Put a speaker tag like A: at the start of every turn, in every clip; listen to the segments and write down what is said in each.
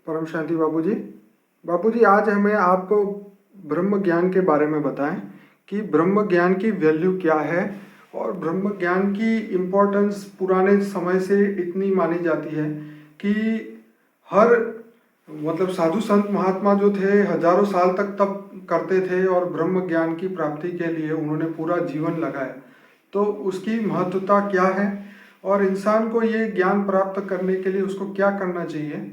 A: परम शांति बाबूजी। बाबूजी, आज हमें आपको ब्रह्म ज्ञान के बारे में बताएं कि ब्रह्म ज्ञान की वैल्यू क्या है और ब्रह्म ज्ञान की इम्पोर्टेंस पुराने समय से इतनी मानी जाती है कि हर साधु संत महात्मा जो थे हजारों साल तक तप करते थे और ब्रह्म ज्ञान की प्राप्ति के लिए उन्होंने पूरा जीवन लगाया। तो उसकी महत्वता क्या है और इंसान को ये ज्ञान प्राप्त करने के लिए उसको क्या करना चाहिए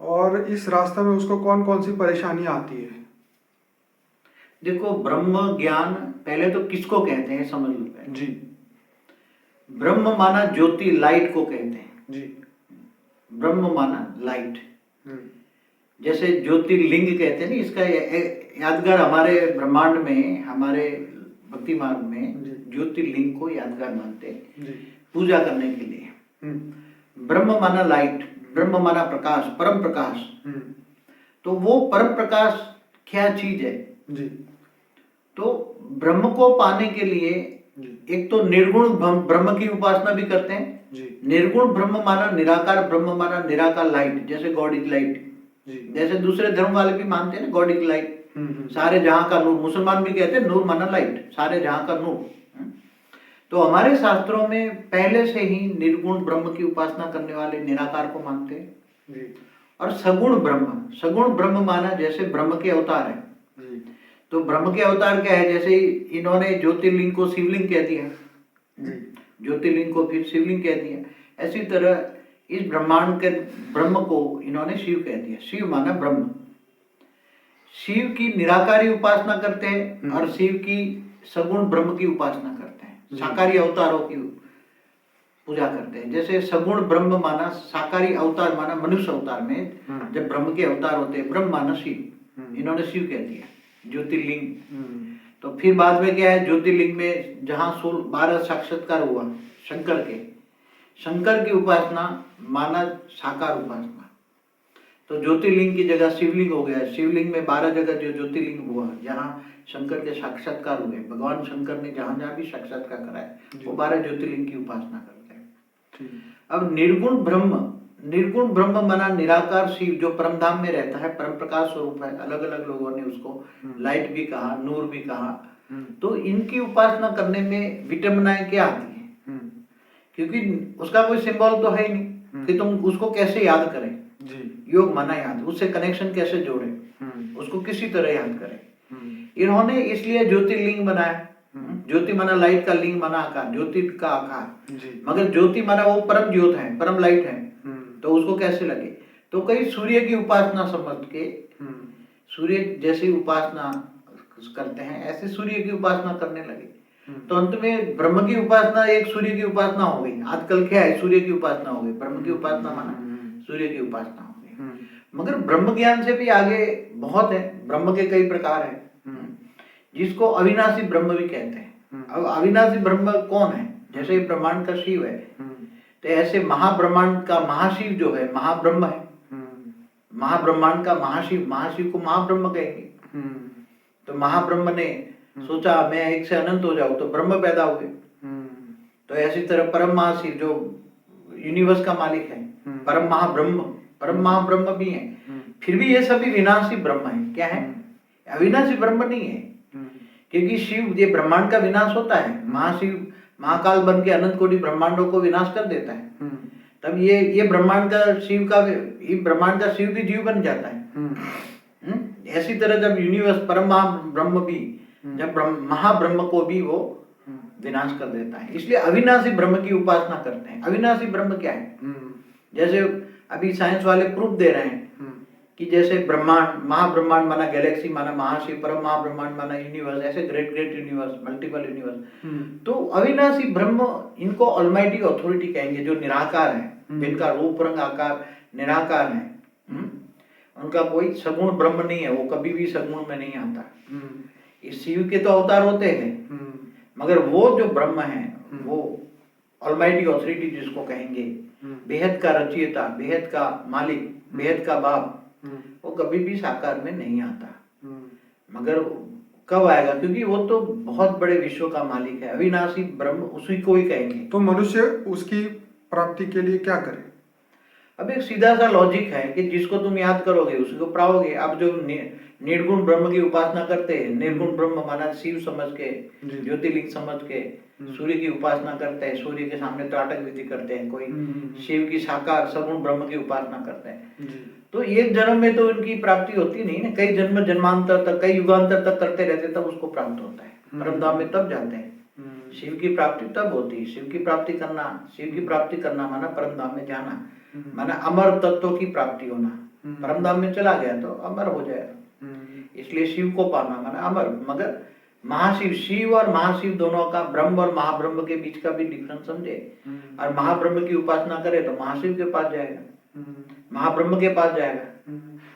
A: और इस रास्ते में उसको कौन कौन सी परेशानियां आती है?
B: देखो, ब्रह्म ज्ञान पहले तो किसको कहते हैं समझ लो पहले।
A: जी।
B: ब्रह्म माना ज्योति, लाइट को कहते हैं
A: जी।
B: ब्रह्म माना लाइट। जैसे ज्योतिर्लिंग कहते हैं ना, इसका यादगार हमारे ब्रह्मांड में, हमारे भक्ति मार्ग में ज्योतिर्लिंग को यादगार मानते हैं पूजा करने के लिए। ब्रह्म माना लाइट, ब्रह्म माना प्रकाश, परम प्रकाश। तो वो परम प्रकाश क्या चीज है?
A: जी।
B: तो ब्रह्म को पाने के लिए एक तो निर्गुण ब्रह्म की उपासना भी करते हैं जी। निर्गुण ब्रह्म माना निराकार, ब्रह्म माना निराकार लाइट, जैसे गॉड इज लाइट। जैसे दूसरे धर्म वाले भी मानते हैं ना, गॉड इज लाइट, सारे जहां का नूर। मुसलमान भी कहते हैं नूर माना लाइट, सारे जहां का नूर। तो हमारे शास्त्रों में पहले से ही निर्गुण ब्रह्म की उपासना करने वाले निराकार को मानते हैं। और सगुण ब्रह्म माना जैसे ब्रह्म के अवतार है। तो ब्रह्म के अवतार क्या है? जैसे इन्होंने ज्योतिर्लिंग को शिवलिंग कह दिया, ज्योतिर्लिंग को फिर शिवलिंग कह दिया। ऐसी तरह इस ब्रह्मांड के ब्रह्म को इन्होंने शिव कह दिया। शिव माना ब्रह्म। शिव की निराकारी उपासना करते हैं और शिव की सगुण ब्रह्म की उपासना करते हैं, साकारी अवतारों की पूजा करते हैं। जैसे सगुण ब्रह्म माना, साकारी अवतार माना मनुष्य अवतार में जब ब्रह्म के अवतार होते हैं, ब्रह्म माना शिव, इन्होंने शिव कह दिया ज्योतिर्लिंग। तो फिर बाद में क्या है, ज्योतिर्लिंग में जहां 12 साक्षात्कार हुआ शंकर की उपासना माना साकार उपासना। तो ज्योतिर्लिंग की जगह शिवलिंग हो गया। शिवलिंग में 12 जगह जो ज्योतिर्लिंग हुआ, जहाँ शंकर के साक्षात्कार हुए, भगवान शंकर ने जहां जहां भी साक्षात्कार कराए वो 12 ज्योतिर्लिंग की उपासना करते हैं। अब निर्गुण ब्रह्म माना निराकार शिव, जो परम धाम में रहता है, परम प्रकाश स्वरूप है। अलग अलग लोगों ने उसको लाइट भी कहा, नूर भी कहा। तो इनकी उपासना करने में विटंबनाएं क्या आती है? क्योंकि उसका कोई सिंबल तो है ही नहीं कि तुम उसको कैसे याद करें। योग माना याद, उससे कनेक्शन कैसे जोड़े, उसको किसी तरह याद करें। इन्होंने इसलिए ज्योतिर्लिंग बनाया। ज्योति माना लाइट का, लिंग माना आकार, ज्योति का आकार। मगर ज्योति माना वो परम ज्योत है, परम लाइट है, तो उसको कैसे लगे? तो कई सूर्य की उपासना समझ के सूर्य जैसी उपासना करते हैं, ऐसे सूर्य की उपासना करने लगे। तो अंत में ब्रह्म की उपासना एक सूर्य की उपासना हो गई। आजकल क्या है, सूर्य की उपासना हो गई, ब्रह्म की उपासना माना सूर्य की उपासना हो गई। मगर ब्रह्म ज्ञान से भी आगे बहुत है। ब्रह्म के कई प्रकार है, जिसको अविनाशी ब्रह्म भी कहते हैं। अब अविनाशी ब्रह्म कौन है? जैसे ब्रह्मांड का शिव है, तो ऐसे महाब्रह्मांड का महाशिव जो है महाब्रह्म है। महाब्रह्मांड का महाशिव को महाब्रह्म कहेंगे। तो महाब्रह्म ने सोचा मैं एक से अनंत हो जाऊं, तो ब्रह्म पैदा हुए। तो ऐसी तरह परम महाशिव जो यूनिवर्स का मालिक है, परम महाब्रह्म भी है। फिर भी ये सभी विनाशी ब्रह्म है। क्या है? अविनाशी ब्रह्म नहीं है। क्योंकि शिव, ये ब्रह्मांड का विनाश होता है। महाशिव महाकाल बन के अनंत कोटि ब्रह्मांडों को विनाश कर देता है। तब ये ब्रह्मांड का शिव भी जीव बन जाता है। ऐसी तरह जब यूनिवर्स परम महाब्रह्म भी, जब महाब्रह्म को भी वो विनाश कर देता है, इसलिए अविनाशी ब्रह्म की उपासना करते हैं। अविनाशी ब्रह्म क्या है? जैसे अभी साइंस वाले प्रूफ दे रहे हैं कि जैसे ब्रह्मांड, महाब्रह्मांड माना गैलेक्सी माना महाशिव, परम महाब्रह्मांड माना यूनिवर्स, ऐसे ग्रेट यूनिवर्स, मल्टीपल यूनिवर्स। तो अविनाशी ब्रह्म, इनको ऑलमाइटी अथॉरिटी कहेंगे, जो निराकार है, जिनका रूप रंग आकार निराकार है। उनका कोई सगुण ब्रह्म नहीं है, वो कभी भी सगुण में नहीं आता। इस शिव के तो अवतार होते हैं, मगर वो जो ब्रह्म है, वो ऑलमाइटी अथॉरिटी जिसको कहेंगे, बेहद का रचयिता, बेहद का मालिक, बेहद का बाप, वो कभी भी साकार में नहीं आता। मगर कब आएगा? क्योंकि वो तो बहुत बड़े विश्व का मालिक है। अविनाशी ब्रह्म उसी को ही कहेंगे।
A: तो मनुष्य उसकी प्राप्ति के लिए क्या करे?
B: अब एक सीधा सा लॉजिक है कि जिसको तुम याद करोगे उसको पाओगे। अब जो निर्गुण ब्रह्म की उपासना करते हैं, निर्गुण ब्रह्म माना शिव समझ के, ज्योतिर्लिंग समझ के सूर्य की उपासना करते हैं, सूर्य के सामने त्राटक विधि करते हैं, कोई शिव की साकार सगुण ब्रह्म की उपासना करते हैं, तो एक जन्म में तो उनकी प्राप्ति होती नहीं ना, कई जन्म जन्मांतर तक, कई युगांतर तक करते रहते तब उसको प्राप्त होता है। परम धाम में तब जाते हैं, शिव की प्राप्ति तब होती है। शिव की प्राप्ति करना माना परम धाम में जाना, माना अमर तत्व की प्राप्ति होना। परम धाम में चला गया तो अमर हो जाएगा, इसलिए शिव को पाना माना अमर। मगर महाशिव, शिव और महाशिव दोनों का, ब्रह्म और महाब्रह्म के बीच का भी डिफरेंस समझे, और महाब्रह्म की उपासना करे तो महाशिव के पास जाएगा, महाब्रह्म के पास जाएगा।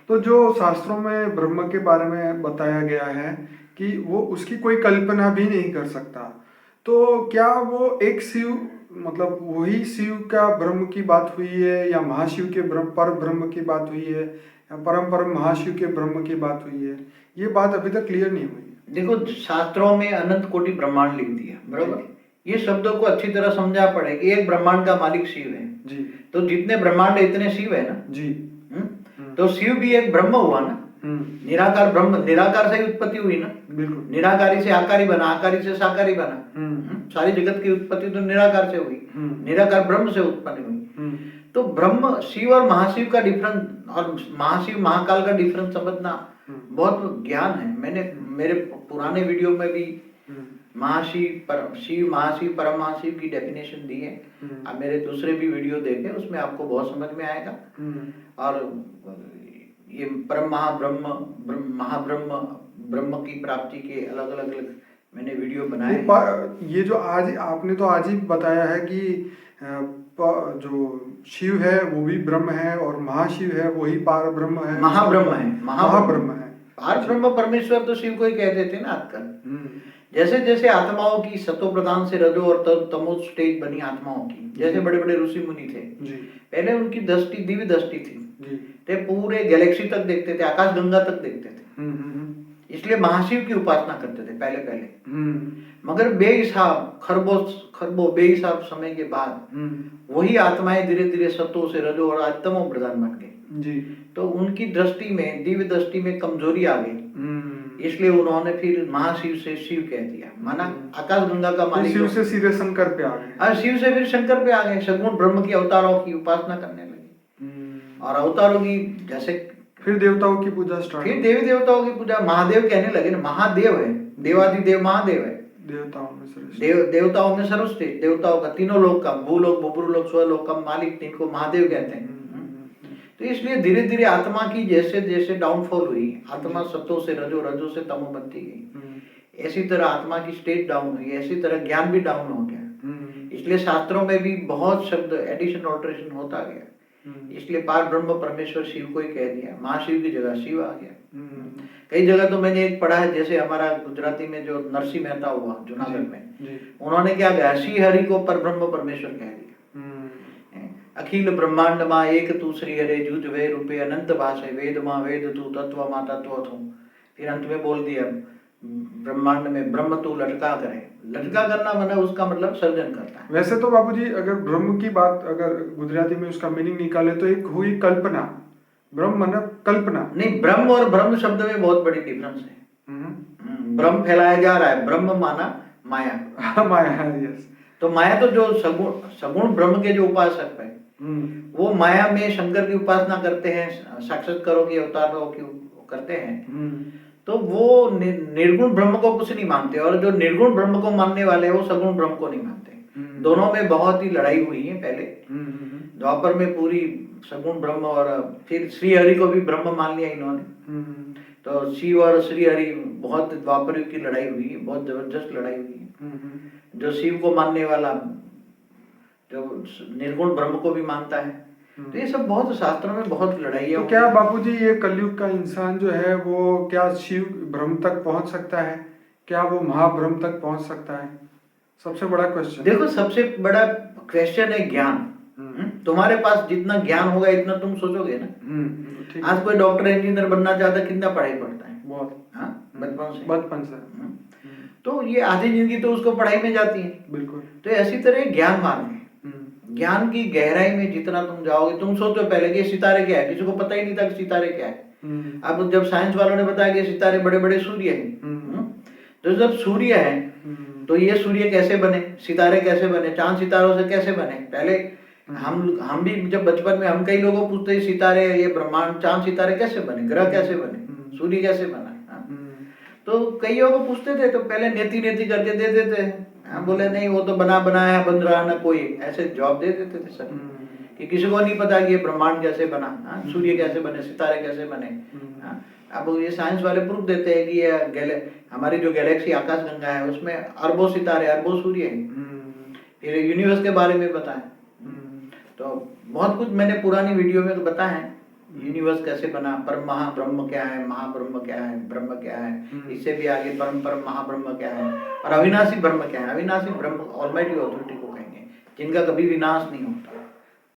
A: तो जो शास्त्रों में ब्रह्म के बारे में बताया गया है कि वो उसकी कोई कल्पना भी नहीं कर सकता, तो क्या वो एक शिव, मतलब वही शिव का ब्रह्म की बात हुई है, या महाशिव के पर ब्रह्म की बात हुई है, या परम महाशिव के ब्रह्म की बात हुई है? ये बात अभी तक क्लियर नहीं हुई।
B: देखो, शास्त्रों में अनंत कोटि ब्रह्मांड लिख दिया, बरोबर। ये शब्दों को अच्छी तरह समझा पड़े कि एक ब्रह्मांड का मालिक शिव है जी, तो जितने ब्रह्मांड है इतने शिव है ना जी। तो शिव भी एक ब्रह्म हुआ ना, निराकार ब्रह्म, निराकार से ही उत्पत्ति हुई ना, बिल्कुल। निराकारी से आकारी बना, आकारी से साकारी बना, सारी जगत की उत्पत्ति तो निराकार से हुई, निराकार ब्रह्म से उत्पन्न हुई। तो ब्रह्म, शिव और महाशिव का डिफरेंस, और महाशिव महाकाल का डिफरेंस समझना बहुत ज्ञान है। मैंने मेरे पुराने वीडियो में भी शिव महाशिव परम महाशिव की डेफिनेशन दी है। आप मेरे दूसरे भी वीडियो देखें, उसमें आपको बहुत समझ में आएगा। और ये परम महाब्रह्म ब्रह्म की प्राप्ति के अलग अलग मैंने वीडियो बनाए।
A: ये जो आज आपने तो आज ही बताया है कि जो शिव है वो भी ब्रह्म है, और महाशिव है वही पार ब्रह्म है,
B: महाब्रह्म है,
A: महाब्रह्म है।
B: पार ब्रह्म परमेश्वर तो शिव को ही कह देते ना आजकल। जैसे जैसे आत्माओं की सतो प्रधान से रजो और तमो स्टेज बनी आत्माओं की, जैसे बड़े बड़े ऋषि मुनि थे, पहले उनकी दृष्टि दिव्य दृष्टि थी, ते पूरे गैलेक्सी तक देखते थे, आकाश गंगा तक देखते थे, इसलिए महाशिव की उपासना करते थे पहले। मगर बेहिसाब खरबों बेहिसाब समय के बाद वही आत्माएं धीरे धीरे सतो से रजो और आज तमो प्रधान बन गई, तो उनकी दृष्टि में, दिव्य दृष्टि में कमजोरी आ गई, इसलिए उन्होंने फिर महाशिव से शिव कह दिया, माना आकाश गंगा का मालिक।
A: शिव से सीधे शंकर पे आ गए,
B: और शिव से फिर शंकर पे आ गए, सगुण ब्रह्म की अवतारों की उपासना करने लगे, और अवतारों की जैसे
A: फिर देवताओं की पूजा स्टार्ट,
B: फिर देवी देवताओं की पूजा, महादेव कहने लगे ना, महादेव है, देवादिदेव महादेव है,
A: देवताओं में सर्वश्रेष्ठ,
B: देवताओं में सर्वश्रेष्ठ, देवताओं का, तीनों लोक का, भूलोक भूपुरलोक स्वलोक का मालिक, इनको महादेव कहते हैं। तो इसलिए धीरे धीरे आत्मा की जैसे जैसे डाउनफॉल हुई, आत्मा सतो से रजो, रजो से तमो बनती गई, ऐसी तरह आत्मा की स्टेट डाउन हुई, ऐसी तरह ज्ञान भी डाउन हो गया। इसलिए शास्त्रों में भी बहुत शब्द एडिशन ऑल्टरेशन होता गया, इसलिए पार ब्रह्म परमेश्वर शिव को ही कह दिया, महाशिव की जगह शिव आ गया। कई जगह तो मैंने एक पढ़ा है, जैसे हमारा गुजराती में जो नरसिंह मेहता हुआ जूनागढ़ में, उन्होंने क्या कहा, श्री हरि को पर ब्रह्म परमेश्वर कह दिया। अखिल ब्रह्मांड मां एक तू श्री हरे जूझ वे रूपे अनंत भाषे, वेद मां वेद तू तत्व मां तत्व तू। फिर अंत में बोल दिया, ब्रह्मांड में ब्रह्म तू लटका करे, लटका करना माना उसका मतलब सर्जन करता है।
A: वैसे तो बाबूजी अगर ब्रह्म की बात अगर गुजराती में उसका मीनिंग निकाले तो एक हुई कल्पना, ब्रह्म माना कल्पना नहीं,
B: ब्रह्म और ब्रह्म शब्द में बहुत बड़ी डिफरेंस है। ब्रह्म फैलाया जा रहा है, ब्रह्म माना माया।
A: माया, यस।
B: तो माया तो जो सगुण ब्रह्म के जो उपासक है, वो माया में शंकर की उपासना करते हैं, साक्षात्कारों की अवतारों की करते हैं, तो वो निर्गुण ब्रह्म को कुछ नहीं मानते, और जो निर्गुण ब्रह्म को मानने वाले हैं वो सगुण ब्रह्म को नहीं मानते। दोनों में बहुत ही लड़ाई हुई है पहले, द्वापर में पूरी सगुण ब्रह्म, और फिर श्री हरि को भी ब्रह्म मान लिया इन्होंने। तो शिव और श्री हरि बहुत द्वापर की लड़ाई हुई है, बहुत जबरदस्त लड़ाई हुई है। जो शिव को मानने वाला जो निर्गुण ब्रह्म को भी मानता है, तो ये सब बहुत शास्त्रों में बहुत लड़ाई है।
A: तो क्या बापूजी ये कलयुग का इंसान जो है वो क्या शिव ब्रह्म तक पहुंच सकता है? क्या वो महाब्रह्म तक पहुंच सकता है? सबसे बड़ा क्वेश्चन।
B: देखो, सबसे बड़ा क्वेश्चन है ज्ञान। तुम्हारे पास जितना ज्ञान होगा इतना तुम सोचोगे ना। आज कोई डॉक्टर इंजीनियर बनना चाहता है, कितना पढ़ाई पड़ता है? बहुत,
A: बचपन से।
B: तो ये आधी जिंदगी तो उसको पढ़ाई में जाती है।
A: बिल्कुल।
B: तो ऐसी तरह ज्ञान मार्ग है, ज्ञान की गहराई में जितना तुम जाओगे, तुम सोचो पहले कि सितारे क्या है, किसी को पता ही नहीं था कि सितारे क्या है। अब जब साइंस वालों ने बताया कि सितारे बड़े बड़े सूर्य हैं, तो जब सूर्य है तो ये सूर्य कैसे बने, सितारे कैसे बने, चांद सितारों से कैसे बने। पहले हम भी जब बचपन में हम कई लोगों को पूछते सितारे, ये ब्रह्मांड, चांद सितारे कैसे बने, ग्रह कैसे बने, सूर्य कैसे बना। तो कईयों को पूछते थे तो पहले नेति नेति करके दे देते हैं, बोले नहीं वो तो बना बनाया बन रहा ना कोई, ऐसे जवाब दे देते थे सब कि किसी को नहीं पता कि ये ब्रह्मांड कैसे बना, सूर्य कैसे बने, सितारे कैसे बने। अब ये साइंस वाले प्रूफ देते हैं कि ये हमारी जो गैलेक्सी आकाशगंगा है उसमें अरबों सितारे, अरबों सूर्य हैं। फिर यूनिवर्स के बारे में बताएं, तो बहुत कुछ मैंने पुरानी वीडियो में तो बताया है, यूनिवर्स कैसे बना, परम महाब्रह्म क्या है, महाब्रह्म क्या है, ब्रह्म क्या है, इससे भी आगे परम परम महाब्रह्म क्या है, और अविनाशी ब्रह्म क्या है। अविनाशी ब्रह्म ऑलमाइटी अथॉरिटी को कहेंगे, जिनका कभी विनाश नहीं होता।